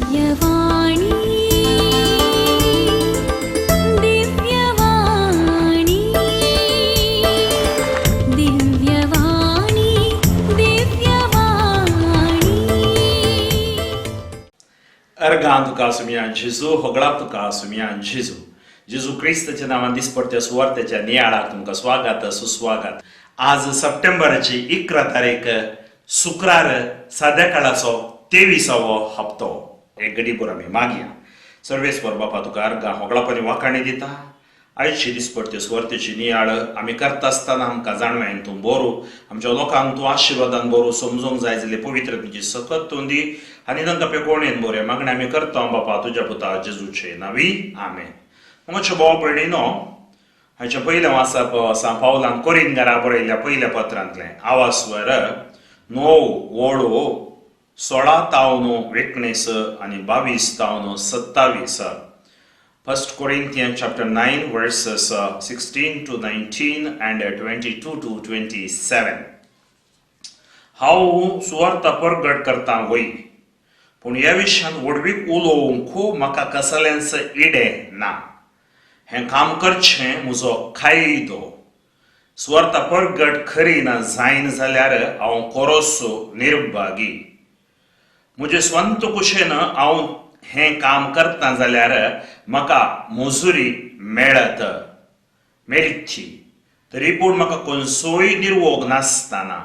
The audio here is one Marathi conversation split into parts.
Divyavani Divyavani Divyavani Divyavani Ergan tuka sumian Jesu, hoglap tuka sumian Jesu. Jesu ख्रिस्ताच्या नावान दिसपट्ट्या सुवार्थेच्या नियाळाक तुमकां स्वागत सुस्वागत. आज सप्टेंबरची 11 तारीख शुक्रार संध्याकाळाचो 23वो हप्तो. एक गडीभर आमी मागया. सर्वेस्वर बापा तुका अर्गा होगळापणी वाखाणी दिता. आयची दिसपट्ट्यो सुवार्थेची नियाळ आमी करता आसतना आमकां जाणवें तूं बरो आमच्या लोकांक तूं आशिर्वादान बरो समजूंक जाय जाल्यार पवित्र तुजी सकत तूं दी आनी तांकां पेकोणेन बरें मागणें आमी करता बापा तुज्या पुता जेजूचे नांवी आमेन. मोगाचे भाव भयणीनो, हाचें पयलें वाचप सा पावलान कोरिंथांकाराक बरयल्ल्या पयल्या पत्रांतलें आवास्वर 9:16 आनी 22-27. 1 Corinthians chapter 9 verses 16 to 19 and 22 to 27. हांव सुवार्थ परगट करता वय, पूण ह्या विशयान व्हडवीक उलोवंक खूब म्हाका कसलेंच इडे ना. हें काम करचें म्हजो कायदो. सुवार्थ परगट खरी ना जायन जाल्यार हांव कोरोसो निर्भागी. म्हजे स्वंत कुशेन हांव हें काम करता जाल्यार म्हाका मजुरी मेळची. तरी पूण म्हाका खंयचोय निर्वोग नासतना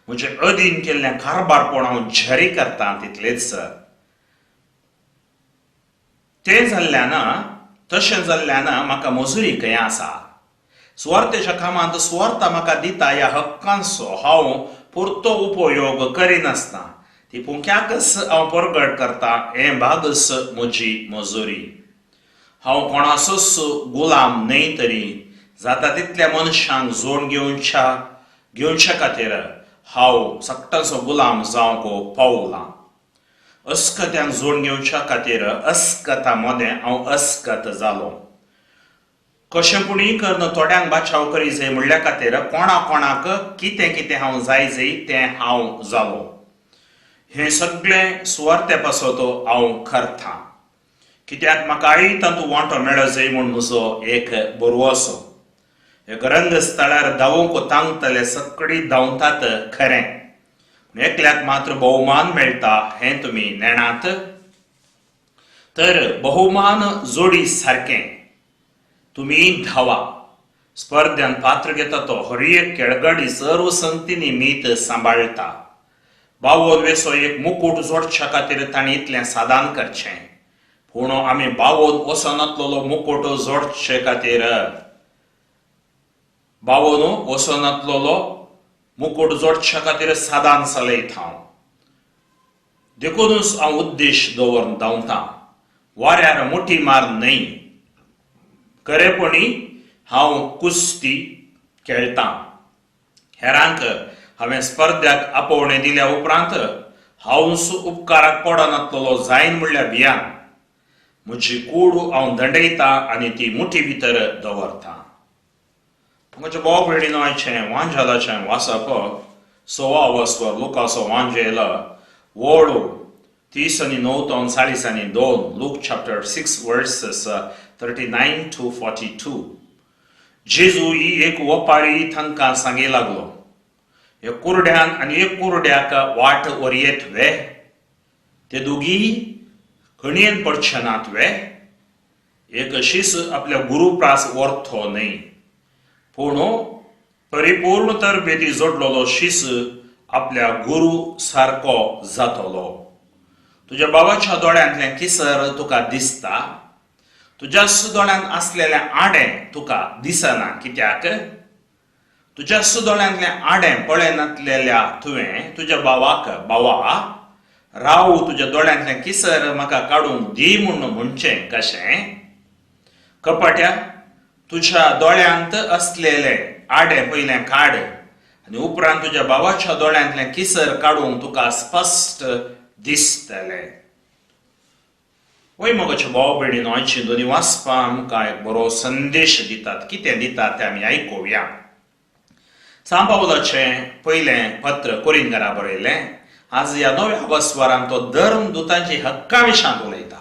म्हजे अधीन केल्लें कारबारपण हांव जारी करता तितलेंच. तें जाल्ल्यान तशें जाल्ल्यान म्हाका मजुरी खंय आसा. सुवार्थेच्या कामांत सुवार्थ म्हाका दिता ह्या हक्कांचो हांव पुरतो उपयोग करिनासतना ती पुंक्याकच हांव परगट करता. हें भागस म्हजी मजुरी. हांव कोणाचोच गुलाम न्हय, तरी जाता तितल्या मनशांक जोड घेवच्या खातीर हांव सक्ताचो गुलाम जावंक पावलां. अस्कत्यांक जोड घेवच्या खातीर अस्कता मोदें हांव अस्कत जालो. कशेंपुणी करन थोड्यांक बाचाव करी जाय म्हणल्या खातीर कोणाक कितें कितें हांव जाय तें हांव जालो. हें सगळें सुवार्थे पासतो हांव करतां. कित्याक म्हाका तातूंत वांटो मेळो जाय म्हूण म्हजो एक बरवोसो. एक रंगस्थळार धांवूंक तांगतले सगळीं धांवतात खरें, एकल्याक मात्र भोवमान मेळटा हें तुमी नेणात. तर भोवमान जोडी सारकें तुमी धांवा. स्पर्धांत पात्र घेता तो हर एक खेळगडी सर्व संगतींनी मीत सांबाळटा. बावोन वेसो एक मुकूट जोडच्या खातीर ताणें इतलें साधन करचें, पूण आमी बावोन वसनातलो मुकूट जोडचे खातीर मुकूट जोडच्या खातीर साधन चलयता. देखूनच हांव उद्देश दवरून धांवतां. वाऱ्यार मोठी मार न्हय, खरेपणी हांव कुस्ती खेळटां. हेरांक हांवें स्पर्धाक आपोवणें दिल्या उपरांत हांवच उपकाराक पडनातलो जायन म्हणल्यार भियान म्हजी कूड हांव दंडयतां आनी ती मुठी भितर दवरतां. म्हज्या भाव भयणीनो, आयचें वांजेलाचें वाचप 6 अवस्वर लुकाचो वांजेल वळो 30:9-40:2. Luke chapter 6 verses 39 to 42. जेजू ही एक वपारी तांकां सांगे लागलो, एक कुरड्यान आनी एक कुरड्याक वाट वरयेत वे. ते दोगी खणयेन पडचे नात वे. एक शीस आपल्या गुरुप्रास व्हरतो न्हय, पूण परिपूर्ण तरबेती जोडलेलो शीस आपल्या गुरू सारको जातलो. तुज्या बाबाच्या दोळ्यांतलें किसर तुका दिसता, तुज्याच दोळ्यांत आसलेलें आडें तुका दिसना. कित्याक तुज्याच दोळ्यांतलें आडें पळयनातलेल्या तुवें तुज्या बाबा राव तुज्या दोळ्यांतलें किसर म्हाका काडूंक दी म्हूण म्हणचें कशें? कपट्या, तुज्या दोळ्यांत असलेलें आडें पयलें काड आनी उपरांत तुज्या बाबाच्या दोळ्यांतलें किसर काडूंक तुका स्पश्ट दिसतलें. वय मोगाच्या भाव भयणीनो, आयची दोनी वाचपां आमकां एक बरो संदेश दितात. कितें दितात तें आमी आयकुया. सांत पावलाचें पयलें पत्र कोरिंथांकाराक बरयलें आज ह्या नव्या अवस्वरान तो धर्मदूतांची हक्का विशांत उलयता.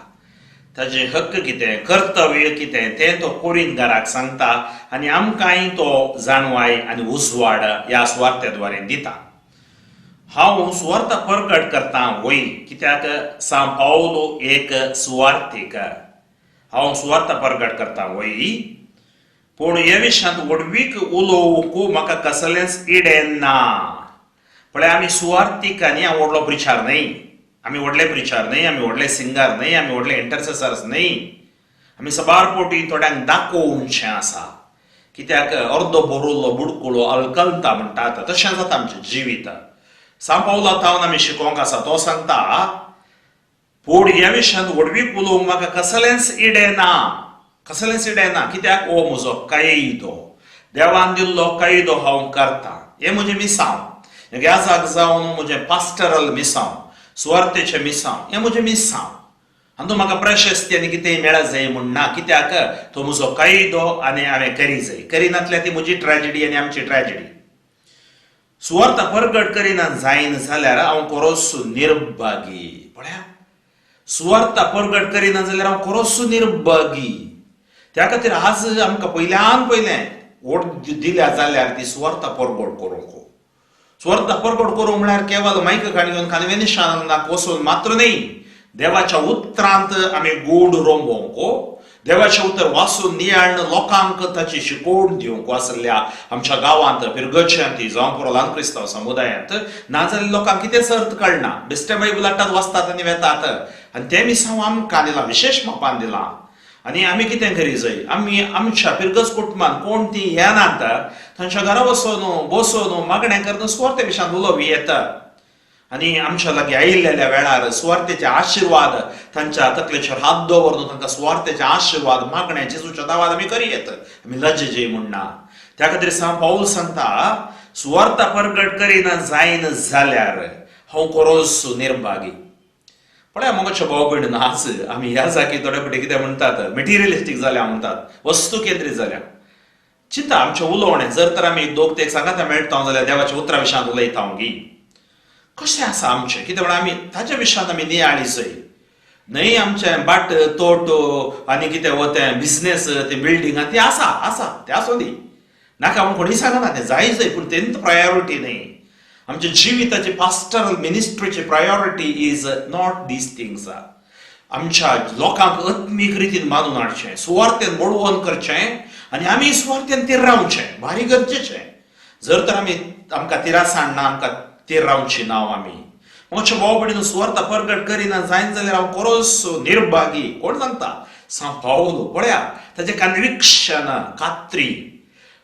ताजे हक्क कितें, कर्तव्य कितें तें तो कुडीनकाराक सांगता आनी आमकांय तो जाणवाय आनी उजवाड ह्या सुवार्थेद्वारे दिता. हांव सुवार्थ प्रकट करता वय कित्याक सान पावलो एक सुवार्थीक. हांव सुवार्थ प्रकट करता वय पूण हे विशयांत व्हडवीक उलोवंक म्हाका कसलेंच इडेन ना. पळय आमी सुवार्थीक आनी हांव व्हडलो प्रिचार न्हय. आमी व्हडले प्रिचार न्हय, आमी व्हडले सिंगर न्हय, आमी व्हडले इंटरसेसर्स न्हय. आमी सबारपोटी थोड्यांक दाखोवनशें आसा. कित्याक अर्दो बरोल्लो बुडकुलो अल्कलता म्हणटात तशें जाता आमचें जिवीत. सान पावलांत आमी शिकोवंक आसा. तो सांगता पूण ह्या विशयांत व्हडवीक उलोवंक म्हाका कसलेंच इडें ना. कसलेंच इडें ना कित्याक हो म्हजो कैदो. देवान दिल्लो कैदो हांव करतां. हें म्हजें मिसांव. ह्या जाग जावन म्हजें पास्टरल मिसांव, सुवार्थेचें मिसांव, हें म्हजें मिसांव. आनी तो म्हाका प्रशस्ती आनी कितेंय मेळत जाय म्हूण ना. कित्याक तो म्हजो कैदो आनी हांवें करी जाय. करिनातल्यार ती म्हजी ट्रॅजेडी आनी आमची ट्रॅजेडी. सुवार्थ प्रकट करिना जायन जाल्यार हांव खरोच निर्भागी. पळया सुवार्थ प्रकट करिना जाल्यार हांव खरोच निर्भागी. त्या खातीर आज आमकां पयल्यान पयलें वोट दिल्या जाल्यार ती सुवार्थ प्रकट करूंक. सुवार्थ प्रकट करूंक म्हळ्यार केवळ मायक घेवन कान्वेन्शनाक वचून मात्र न्हय. देवाच्या उतरांत आमी गोड रंगोवंक, देवाचें उतर वाचून नियाळन लोकांक ताची शिकोवण दिवंक आसल्या आमच्या गांवांत पिरगच्यांत जावं पुरो ल्हान क्रिस्तांव समुदायांत नाजाल्यार लोकांक कितेंच अर्थ कळना. बेश्टे बायबल हाडटात, वाचतात आनी वेतात. आनी ते मिसांव आमकां दिलां, विशेश मापान दिलां. आनी आमी कितें करी जाय, आमी आमच्या पिरगस कुटुंबान कोण ती येनात तांच्या घरा वचून बसून मागणें करता सुवार्थे विशयांत उलोवप येता. आनी आमच्या लागीं आयिल्ल्या वेळार सुवार्थेचे आशिर्वाद तांच्या तकलेचेर हात दवरून तांकां सुवार्थेचे आशिर्वाद मागणे जेजूच्या नांवान आमी करी येता. आमी लज्जय म्हणना. त्या खातीर सान पाऊल सांगता सुवार्थ प्रकट करिना जायन जाल्यार हांव खरोच निर्भागी. पळय मोगाच्या भाव भयण आज आमी ह्या जागी थोडे फावटी कितें म्हणटात, मेटिरियलिस्टीक जाल्या म्हणटात, वस्तू केंद्रीत जाल्या. चिंता आमचें उलोवणें जर तर आमी दोग तेग सांगाता मेळटा जाल्यार देवाच्या उतरा विशयांत उलयता गी. कशें आसा आमचें कितें म्हण आमी ताच्या विशयांत आमी नियाळी जाय. न्हय आमचें बाट तोट आनी कितें वतें बिजनेस तें बिल्डिंगां ती आसा आसा तें आसूं दी. नाका हांव कोणी सांगना तें जाय जाय पूण तेंत प्रायोरिटी न्हय. आमच्या जिविताची पास्टरल मिनिस्ट्रीची priority is not these things. आमच्या लोकांक आत्मीक रितीन मानून हाडचें, सुवार्थेन बळवण करचें आनी आमी सुवार्थेन तीर रावचें भारी गरजेचें. जर तर आमकां तिरासाण ना, आमकां तीर रावची ना आमी. म्हज्या भाव भयणीन सुवार्थ प्रकट करिना जायन जाल्यार हांव खरोच निर्भागी. कोण सांगता? सान पावलो. पळया ताचें कन्विक्शन, खात्री.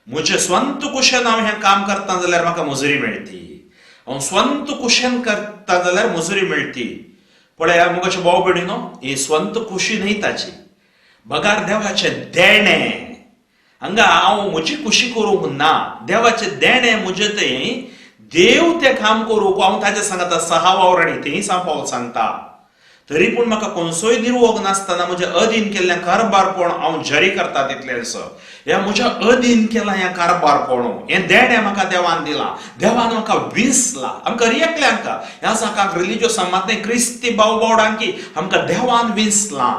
म्हजें स्वंत कुशेन हांव हें काम करता जाल्यार म्हाका मजुरी मेळटी. हांव स्वंत कुशेन करता जाल्यार मजुरी मेळटी. पळया म्हज्या भाव भयणीनो ही स्वंत खुशी न्हय ताची. बगार देवाचें देणें. हांगा हांव म्हजी खुशी करूंक ना. देवाचें देणें म्हजें थंय देव तें काम करूंक हांव ताचे सांगता 6 वावरांनी थंय सान पावल सांगता. तरी पूण म्हाका खंयचोय निर्वोग नासतना म्हजें अधीन केल्लें कारबारपण हांव जारी करता तितलेंच. ह्या म्हज्या अधीन केलां हें कारबारपण, हें देणें म्हाका देवान दिलां. देवान म्हाका विंसलां. आमकां एकल्यांक ह्या जाकाक रिलिजियस समाज न्हय, क्रिस्ती भाव भावडांकी आमकां देवान विंसलां.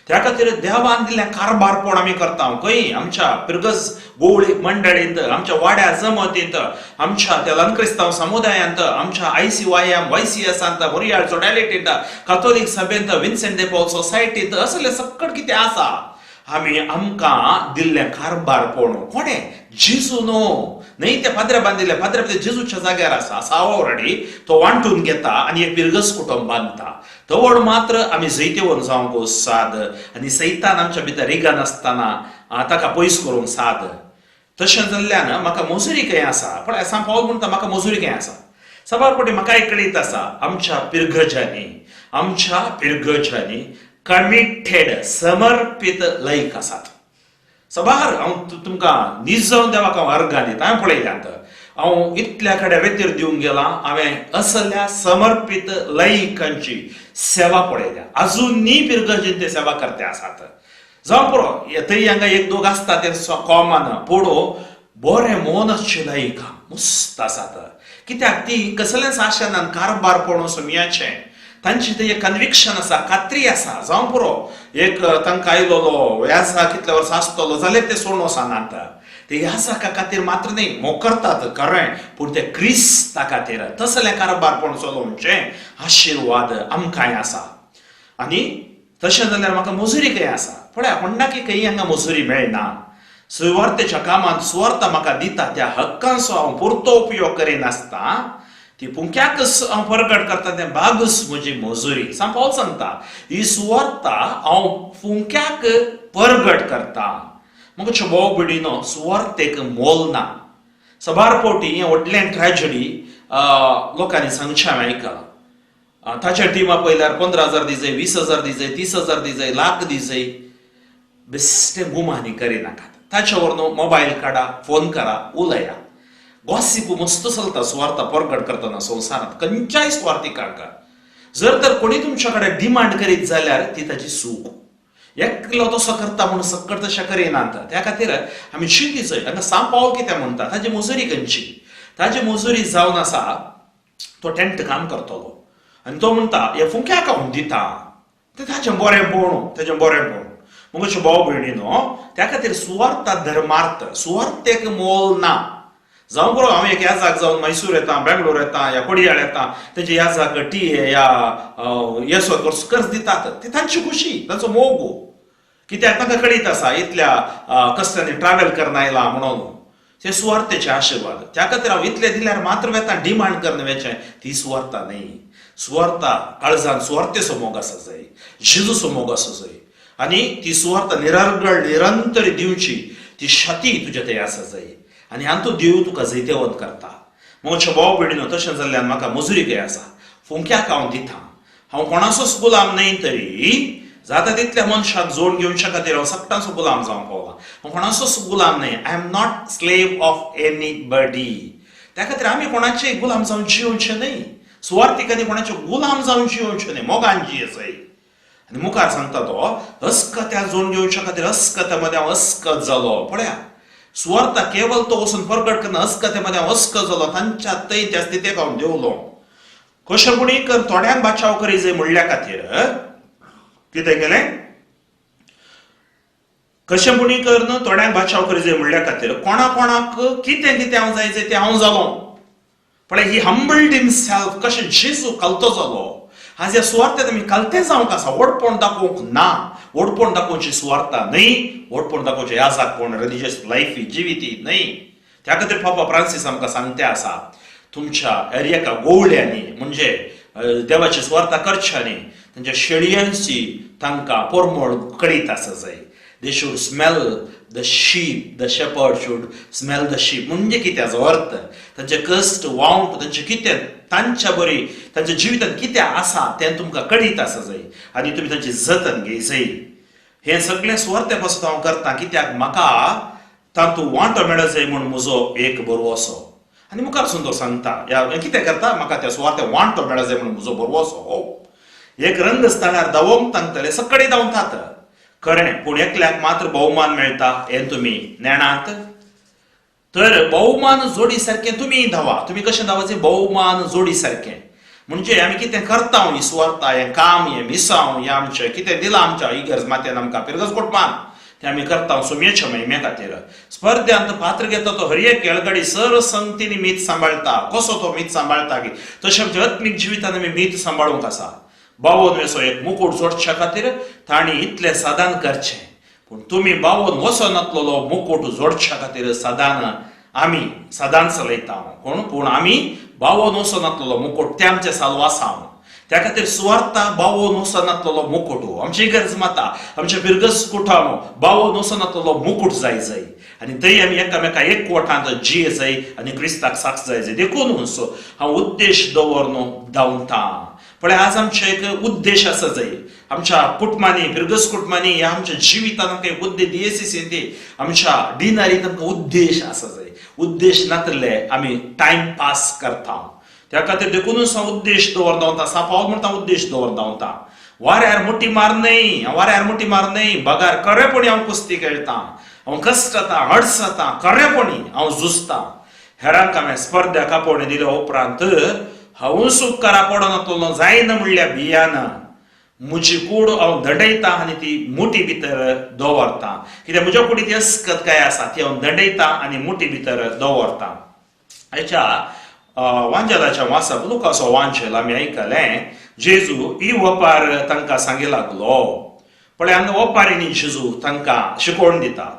त्या खातीर देवान दिल्लें कारबारपण आमी करता. खंय आमच्या पिरगस गोवळी मंडळींत, आमच्या वाड्या जमतींत, आमच्या त्या ल्हान क्रिस्तांव समुदायांत, आमच्या ICYM YCSांत, मोरयाळ चोडालिटींत, कॅथोलीक सभेंत, विन्सेंट दे पॉल सोसायटींत असलें सक्कड कितें आसा आमी आमकां दिल्लें कारबारपण. कोणें? जेजू न्हय तें पाद्र्या बांदिल्लें. पाद्र्या जेजूच्या जाग्यार आसा. 6 वावरांनी तो वांटून घेता आनी एक पिरगस कुटुंब बांदता. तवड मात्र आमी जैतेवन जावंक साद आनी सैतान आमच्या भितर रिगा नासतना ताका पयस करूंक साद. तशें जाल्ल्यान म्हाका मजुरी खंय आसा. पण सान पावल म्हणटा म्हाका मजुरी खंय आसा. सबारपटी म्हाका कळीत आसा आमच्या पिरगजांनी कमिटेड समर्पीत लायक आसात. सबार हांव तुमकां नीज जावन देवाक हांव अर्गां दिता. हांवें पळयल्यात हांव इतल्या कडेन वेतीर दिवंक गेलां. हांवें असल्या समर्पीत लायकांची सेवा पळयल्या. अजुनूय पिरगजीन ते सेवा करते आसात. जावं पुरो थंय हांगा एक दोग आसता ते कॉमन. पूण बरे मोनसचे लायक मस्त आसात. कित्याक ती कसलेंच आशेनान कारभारपण सुमयाचें तांची ते कन्विक्शन आसा खात्री आसा जावं पुरो एक तांकां आयलोलो व्याजा कितल्या वर्सां आसतलो जाल्यार ते सोडून वचनात ते ह्या खातीर मात्र न्ही मोकरतात खरें पूण ते क्रिस्ता खातीर तसलें कारभारपण चलोवचें आशिर्वाद आमकांय आसा आनी तशें जाल्यार म्हाका मजुरीकय आसा पळया म्हणना की खंय हांगा मजुरी मेळना सुवार्थेच्या कामांत सुवार्थ म्हाका दिता त्या हक्कांचो हांव पुरतो उपयोग करिनासता ती पुंक्याकच हांव प्रगट करता तें बाबूस म्हजी मजुरी पावल सांगता ही सुवार्थ हांव पुंक्याक प्रगट करता म्हज्या भाव भयणीनो सुवार्थेक मोल ना सबार पोटी हें व्हडलें ट्रॅजडी लोकांनी सांगचें हांवें आयकलां ताच्या टिमा पयल्यार 15,000 दिजय 20,000 दिजय 30,000 दिजय लाख दिजय बेश्टें गुमानी करिनाकात ताचे वरन मोबायल काडा फोन करा उलया गॉसिप मस्त चलता सुवार्थ प्रगट करतना संवसारांत खंयच्याय सुवार्थीकाक जर तर कोणी तुमच्या कडेन डिमांड करीत जाल्यार ती ताची चूक एकलो तसो करता म्हणून सक्कट तशें करिनात त्या खातीर आमी चिंतीचय ताका पावल कितें म्हणटा ताची मजुरी खंयची ताची मजुरी जावन आसा तो टेंट काम करतलो आनी तो म्हणटा हे फुंक्याक हांव दिता तें ताचें बरेंपण म्हज्या भाव भयणीनो त्या खातीर सुवार्थ धर्मार्थ सुवार्थेक मोल ना जावं बरो हांव एक याजाक जावन मैसूर येता बेंगलोर येता या कोडयाळ येता तेजे याजाक या येसो कर्ज दितात ती तांची खुशी तांचो मोग कित्याक तांकां कळीत आसा इतल्या कश्टांनी ट्रॅव्हल करन आयला म्हणून ते सुवार्थेचे आशिर्वाद त्या खातीर हांव इतले दिल्यार मात्र वेता डिमांड करन वेचें ती सुवार्थ न्ही सुवार्थ काळजान सुवार्थेचो मोग आसा जाय जेजूचो मोग आसा जाय आनी ती सुवार्थ निरंतर दिवची ती शती तुजे थंय आसा जाय आनी हातूंत देव तुका जैतेवंत करता म्हज्या भाव भयणीनो तशें जाल्ल्यान म्हाका मजुरीकय आसा फुंक्याक हांव दिता हांव कोणाचोच गुलाम न्हय तरी जाता तितल्या मनशाक जोड घेवच्या खातीर हांव सक्तांचो गुलाम जावंक पावला हांव कोणाचोच गुलाम न्हय I am not slave of anybody त्या खातीर आमी कोणाचेय गुलाम जावन जिवचे न्हय सुवार्थीकांनी कोणाचे गुलाम जावन जिवचे न्हय मोगान जियेचय आनी मुखार सांगता तो अस्कत्या जोड घेवच्या खातीर अस्कत्या मध्ये हांव अस्कत जालो पळया सुवार्थ केवळ तो वचून प्रगट करना अस्कतेमध्ये हांव अस्कत जालो तांच्या थंय त्या स्थितीक हांव देवलो कशेंपणी थोड्यांक बचाव करी जाय म्हणल्या खातीर कितें केलें कशेंपणी करन थोड्यांक बचाव करी जाय म्हणल्या खातीर कोणाक कितें हांव जाय तें हांव जालो पण ही हंबल्ड हिमसेल्फ कशें जेजू कालतो जालो आज ह्या सुवार्थेंत आमी कालतें जावंक आसा ओडपण दाखोवंक ना ओडपण दाखोवची सुवार्थ न्हय ओडपण दाखोवचें याजाक कोण रिलिजियस लायफ जिविती न्हय त्या खातीर पापा फ्रांसीस आमकां सांगते आसा तुमच्या एरियाका गोवळ्यांनी म्हणजे देवाची सुवार्थ करच्यांनी तांच्या शेळयांची तांकां परमळ कळीत आसा जाय they should smell the sheep the shepherd should smell the sheep म्हणजे कितें हाचो अर्थ तांचे कश्ट वावंट तांचे कितें तांच्या बरी तांच्या जिवितांत कितें आसा तें तुमकां कळीत आसा जाय आनी तुमी तांची जतन घेयचय हें सगळें सुवार्थे पासून हांव करता कित्याक म्हाका तातूंत वांटो मेळत जाय म्हूण म्हजो एक बरवोसो आनी मुखारसून तो सांगता कितें करता म्हाका त्या सुवार्थे वांटो मेळत जाय म्हूण म्हजो बरवोसो एक रंगस्थळार धांवोंक सांगतले सकाळीं धांवतात खरें पूण एकल्याक मात्र भोवमान मेळटा हें तुमी नेणात तर भोवमान जोडी सारकें तुमी धांवा तुमी कशें धांवाचें भोवमान जोडी सारकें म्हणजे आमी कितें करता ही सुवार्थ हें काम हें मिसांव हें आमचें कितें दिलां आमच्या इगर्ज मातयेन आमकां पिरगस कुटुंबान तें आमी करता सुमयेच्या महिमे खातीर स्पर्धांत पात्र घेता तो हर एक खेळगडी सर्व संगतींनी मीत सांबाळटा कसो तो मीत सांबाळटा की तशें आमच्या आत्मीक जिवितांत आमी मीत सांबाळूंक आसा बावोन वेसो एक मुकुट जोडच्या खातीर तांणी इतलें साधन करचें पूण तुमी बावोन वचो नासलेलो मुकुट जोडच्या खातीर साधन आमी सदान चलयता कोण पूण आमी बावोन वचो नासलेलो मुकुट तें आमचें साल्वासांव त्या खातीर सुवार्थ बावोन वचो नासलेलो मुकुट आमची गरज माता आमच्या बिरगस कुटाम बावोन वचो नासलेलो मुकुट जाय आनी थंय आमी एकामेका एकवटांत जिये जाय आनी क्रिस्ताक साक्ष जाय देखून हांव उद्देश दवरन धांवता पण आज आमचे एक उद्देश आसा जाय आमच्या कुटुंबांनी बिरगस कुटुंबांनी ह्या आमच्या जिवितांत आमकां एक उद्देश DSCC आमच्या डिनरींत आमकां उद्देश आसा जाय उद्देश नातले आमी टायम पास करता त्या खातीर देखूनच हांव उद्देश दवरन धांवता सांपावल म्हणटा उद्देश दवरन धांवता वाऱ्यार मुठी मारनय बगार खरेपणी हांव कुस्ती खेळटा हांव कश्ट जाता अडचता खरेपणी हांव झुजता हेरांक हांवें स्पर्धेक आपोवणें दिल्या उपरांत हांव उपकारा पडोन जायना म्हणल्या भियान म्हजी कूड हांव दंडयता आनी ती मुठी भितर दवरता. कित्याक म्हज्या कुडींत अस्कत काय आसा ती हांव दंडयता आनी मुठी भितर दवरता. हेच्या वांजेलाच्या वासाक लुकाचो वांजेल आमी आयकलें. जेजू ही वपार तांकां सांगी लागलो. पळय हांगा ओपारींनी जेजू तांकां शिकोवन दिता.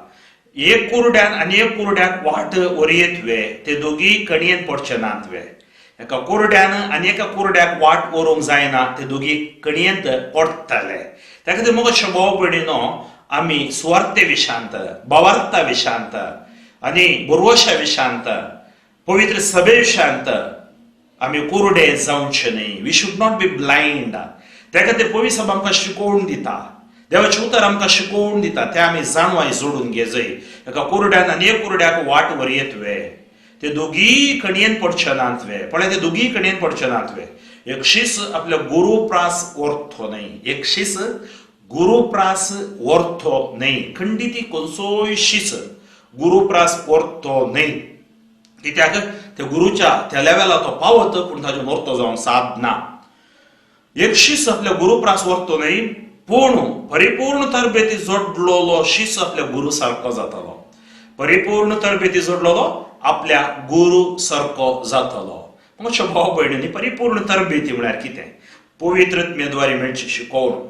एक कुरड्यान आनी एक कुरड्याक वाट वरये तुवें, ते दोगी कणयेन पडचे ना तुवें. एका कुरड्यान आनी एका कुरड्याक वाट व्हरूंक जायना, ते दोगी कणयेंत पडटले. त्या खातीर मोगोचे भाव भयणीनो, आमी सुवार्ते विशांत, भावार्था विशांत आनी बरवशा विशांत, पवित्र सभे विशांत आमी कुरडे जावचे न्ही. We should not be blind. त्या खातीर पवित्र सभा आमकां शिकोवन दिता. देवाचें उतर आमकां शिकोवन दिता. तें आमी जाणवाय जोडून घेजय. एका कुरड्यान आनी एक कुरड्याक वाट वरये तुवें, ते दोगी कणयेन पडचे ना तुवें. पळय ते दोगी कणयेन पडचे ना तुवें. एक शीस आपल्या गुरुप्रास व्हरतो न्हय. एक शीस गुरुप्रास व्हरतो न्हय. खंडिती खंयचोय शीस गुरुप्रास व्हरतो न्हय. कित्याक त्या गुरुच्या त्या लेवला तो पावत, पूण ताजे मोरतो जावन साधना. एक शीस आपल्या गुरुप्रास व्हरतो न्हय, पूण परिपूर्ण तरबेती जोडलोलो शीस आपल्या गुरू सारको जातलो. परिपूर्ण तरबेती जोडलोलो आपल्या गुरू सारको जातलो. म्हज्या भाव भयणींनी, परिपूर्ण तरबेती म्हळ्यार कितें? पवित्रत्मेद्वारे मेळची शिकोवण,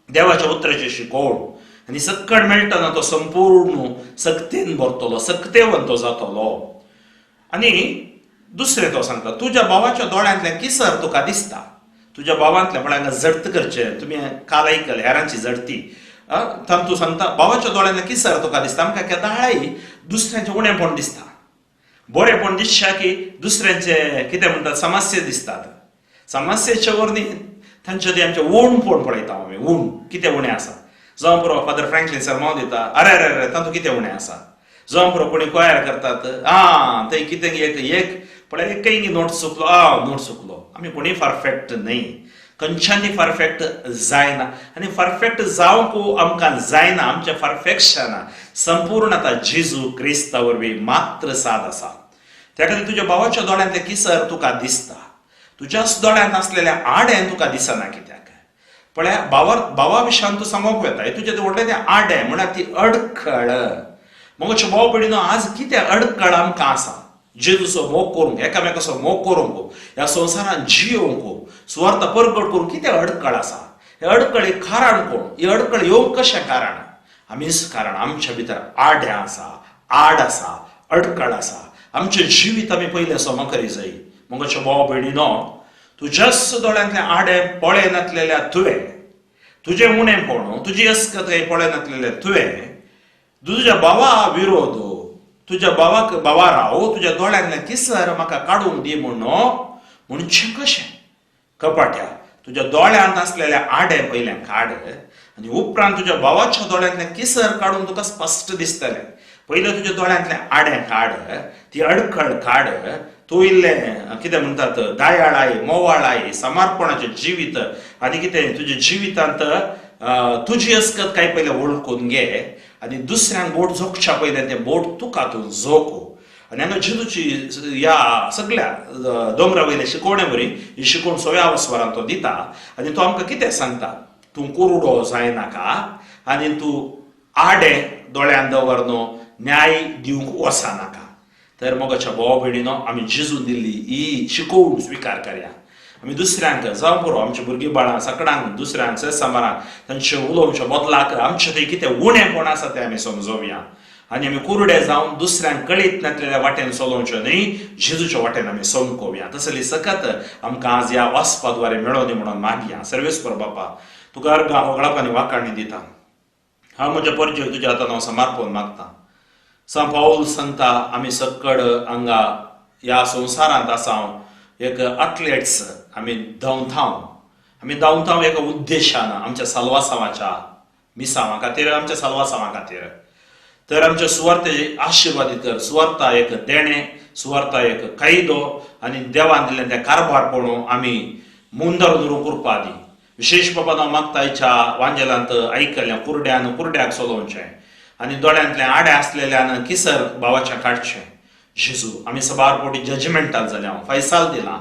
देवाच्या उतराची शिकोवण, आनी सक्कड मेळटना तो संपूर्ण सक्तेन भरतलो, सक्तेवन तो जातलो. आनी दुसरें तो सांगता, तुज्या भावाच्या दोळ्यांतल्या किसर तुका दिसता. तुज्या भावांतल्या म्हळ्यार जडत करचें. तुमी काल आयकलें हेरांची जडती. तातूंत तूं सांगता भावाच्या दोळ्यांतल्या किसर तुका दिसता. आमकां केदाळाय दुसऱ्यांचें उणेंपण दिसता. बरेंपण दिसता की दुसऱ्यांचे कितें म्हणटात समस्या दिसतात. समस्येचे वर न्ही, तांचे ते आमचे उणपण पळयता आमी. उण कितें उणें आसा. जावं पुरो फादर फ्रँकलीन सरमन दिता, अरे अरे अरे तातूंत कितें उणें आसा. जावं पुरो कोणी कोयर करतात, थंय कितें एक पळय एकय नोट चुकलो, नोट चुकलो. आमी कोणी परफेक्ट न्हय. खंयच्यांनी परफेक्ट जायना. आनी परफेक्ट जावंक आमकां जायना. आमचें परफेक्शन संपूर्णता जेजू क्रिस्ता वरवीं मात्र साद आसा. त्या खातीर तुज्या भावाच्या दोळ्यांतले किसर तुका दिसता. तुज्याच दोळ्यांत आसलेल्या आडें तुका दिसना. कित्याक पळय भावा विशयान तूं सांगोंक वेता, तुजें व्हडलें तें आडें म्हळ्यार ती अडखळ. मोगोचे भाव भयणीनो, आज कितें अडखळ आमकां आसा. जेजूचो मोग करूंक, एकामेकाचो मोग करूंक, ह्या संवसारांत जियोवंक, सुवार्थ परगट करूंक कितें अडखळ आसा. हे अडखळीक कारण कोण? ही अडखळ येवंक कशें कारण? आमीच कारण. आमच्या भितर आडें आसा, आड आसा, अडखळ आसा. आमचें जिवीत आमी पयलें सोम करी जाय. मोगोचे भाव भयणीनो, तुज्याच दोळ्यांतलें आडें पळय नासलेल्या तुवें, तुजें उणेंपण, तुजी अस्कताय पळय नासलेल्या तुवें, तुज्या भावा विरोध, तुज्या भावा राव, तुज्या दोळ्यांतलें किसर म्हाका काडूंक दी म्हणचें कशें? कपाट्या, तुज्या दोळ्यांत आसलेल्या आडें पयलें काड आनी उपरांत तुज्या भावाच्या दोळ्यांतलें किसर काडून तुका स्पश्ट दिसतलें. पयलें तुज्या दोळ्यांतलें आडें काड, ती अडखळ काड. तूं इल्लें कितें म्हणटात दयाळाय, मोवाळाय, समर्पणाचें जिवीत आनी कितें तुज्या जिवितांत तुजी अस्कत काय पयलें वळखून घे. आनी दुसऱ्यांक बोट जोखच्या पयलें तें बोट तुका तूं जोखू. आनी हांगा जेजूची ह्या सगळ्या दोंगरा वयल्या शिकोवणे वरी ही शिकोवण 6व्या वसवारांत तो दिता. आनी तो आमकां कितें सांगता? तूं कुरडो जायनाका आनी तूं आडें दोळ्यान दवरनो न्याय दिवंक वचनाका. तर मोगाच्या भाव भयणीनो, आमी जेजून दिल्ली ही शिकोवण स्विकार करया. आमी दुसऱ्यांक जावं पुरो आमच्या भुरगीं बाळां सकाळांक दुसऱ्यांक समारांक तांचे उलोवच्या बदलाक आमचें थंय कितें उणेंपण आसा तें आमी समजोवया. आनी आमी कुरडे जावन दुसऱ्यांक कळीत नासलेल्या वाटेन चलोवचें न्हय, जेजूच्या वाटेन आमी समकोवया. तसली सकत आमकां आज ह्या वाचपाद्वारे मेळोनी म्हणून मागया. सर्वेस्पर बापा, तुका अर्घ होगळापांनी वाकाणी दिता. हांव म्हज्या परिचय तुज्या हातान हांव समर्पण मागता. सा पाऊल सांगता, आमी सक्कड हांगा ह्या संवसारांत आसाव एक एथलेट्स. आमी धांवताव एका उद्देशान, आमच्या साल्वासावाच्या मिसावा खातीर, आमच्या साल्वासावा खातीर. तर आमच्या सुवार्थेचे आशिर्वादीत कर. सुवार्था एक देणें, सुवार्था एक कायदो आनी देवान दिल्लें तें कारभार पळोवन आमी मुंदर धरून कृपा दी. विशेश बाबा हांव मागता हेच्या वांजेलांत आयकलें कुरड्याक चलोवचें आनी दोळ्यांतलें आडें आसलेल्यान किसर भावाचें काडचें. जेजू आमी सबार फावटी जजमेंटाल जाल्या फैसाल दिला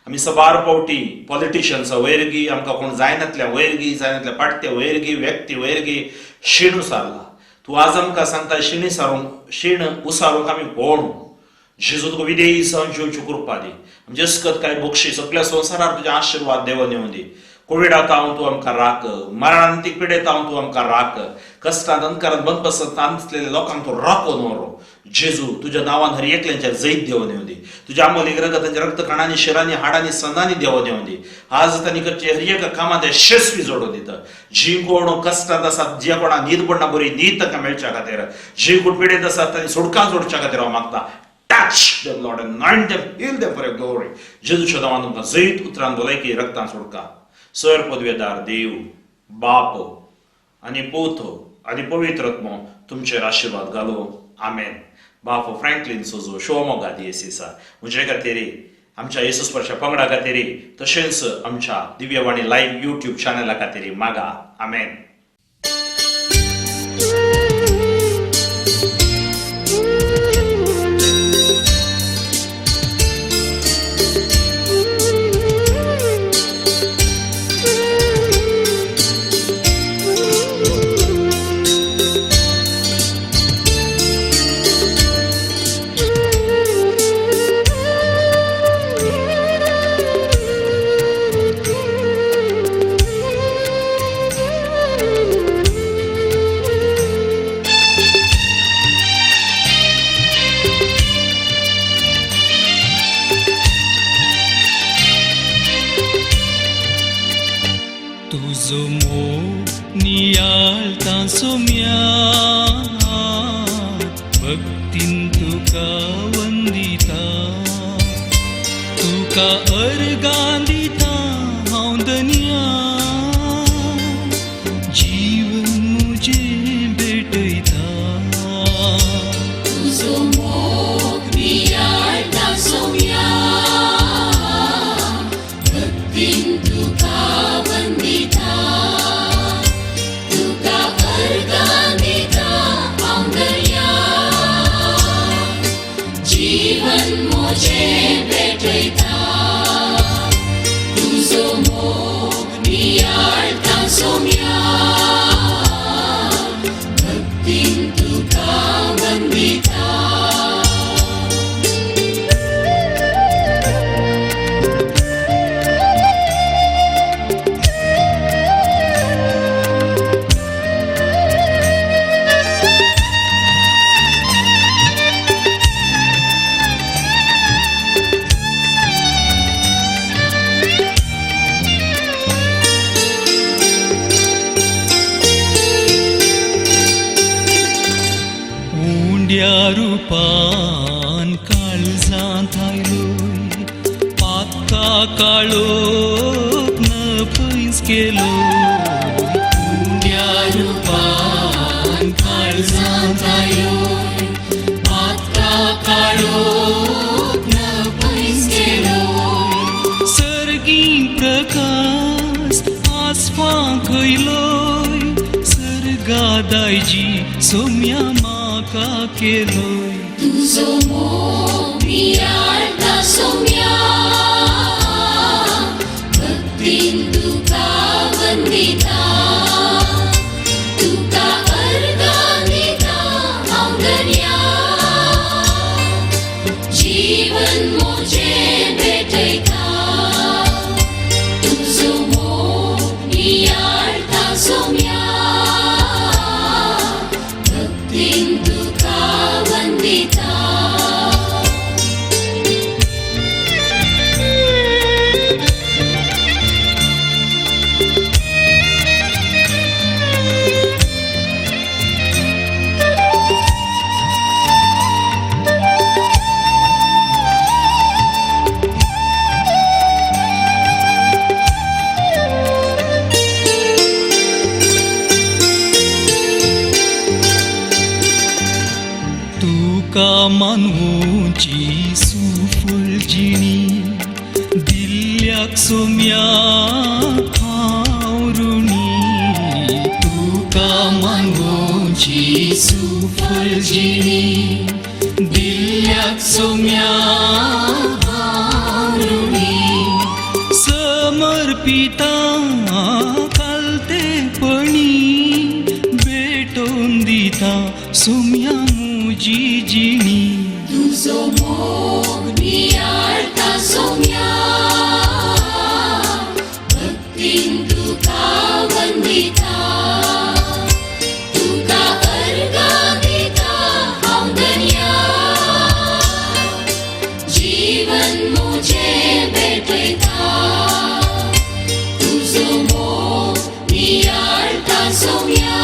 आमी सबार फावटी पॉलिटिशियन्सा वैरगी आमकां कोण जायनातल्या वैरगी जायनातल्या पाट्टे वैरगी व्यक्ती वैरगी शीण उसारला तूं आज आमकां सांगता शीण उसारूंक आमी कोण जेजू तुका विदेयी सहन जिवची कृपा दी आमचे अस्कत काय बक्षी सगळ्या संवसारार तुजे आशिर्वाद देव नेऊन दी कोविडात हांव तूं आमकां राख मरणांतीक पिडेत हांव तूं आमकां राख कश्टांत अंधकारांत बंद पसत आसलेल्या लोकांक तूं राखो न्हवरो जेजू तुज्या नांवान हर एकल्यांचेर जैत देव नेऊन दी तुज्या अमोलीक रगतांच्या रक्त कणांनी शिरांनी हाडांनी संदांनी देव नेऊन दी आज तांणी करचे हर एका कामांत यशस्वी जोडून दिता जी कोण कश्टांत आसात जे कोणाक न्हीद पडना बरी न्हीद तांकां मेळच्या खातीर जी कोण पिडेत आसात तांणी सुडकां जोडच्या खातीर हांव मागता Touch them, Lord, anoint them, heal them for your glory. जेजूच्या नांवान तुमकां जैत उतरान भलायकी रक्तान सोडका सर पदवेदार देव बाप आनी पूत आनी पवित्र आत्मो तुमचेर आशिर्वाद घालो आमेन बाप फ्रँकलिन सोजो शिवमोगा दिएसीसा म्हजे खातीर आमच्या येसू स्पर्श पंगडा खातीर तशेंच आमच्या दिव्यवाणी लायव्ह यूट्यूब चॅनला खातीर मागा आमेन तुझो मोग नियाळता सोम्या भक्तीन तुका वंदिता तुका अर्गां दिता हांव धन्या जीवन मुजें भेटयता तुझो मोग नियाळता सोम्या भक्तीन तुका वंदिता तुका अर्गां दिता हांव धन्या जीवन मोजें भेटयता तुझो मोग नियाळता सोम्या भक्तीन तुका वंदिता रूपान काळजांत आयलोय पाका काळोख न पयस केलो रूपान काळजांत आयलोय पाका काळोख न पयस केलो सर्गी प्रकाश आसपां खयलोय सर्गादायजी सोम्या का केलोय तुझो मोग नियाळता सोम्या भक्तीन तुका वंदिता तुका अर्गां दिता हांव धन्या जीवन मोजें भेटयता तुझो मोग नियाळता सोम्या भक्तीन तुका वंदिता तुका मानवची सुफळजिणी दिल्ल्याक सोम्या हांव ऋणी तुका मानवची सुफळजिणी दिल्ल्याक दिल्याक सोम्या हारुणी समर्पिता कालतेपणी भेटोवन दिता सोम्या मुजी जिणी तुझो मोग नियाळता सोम्या भक्तीन तुका वंदिता तुका अर्घा दिता हांव धन्या जीवन मुझे भेटयता तुझो मोग नियाळता सोम्या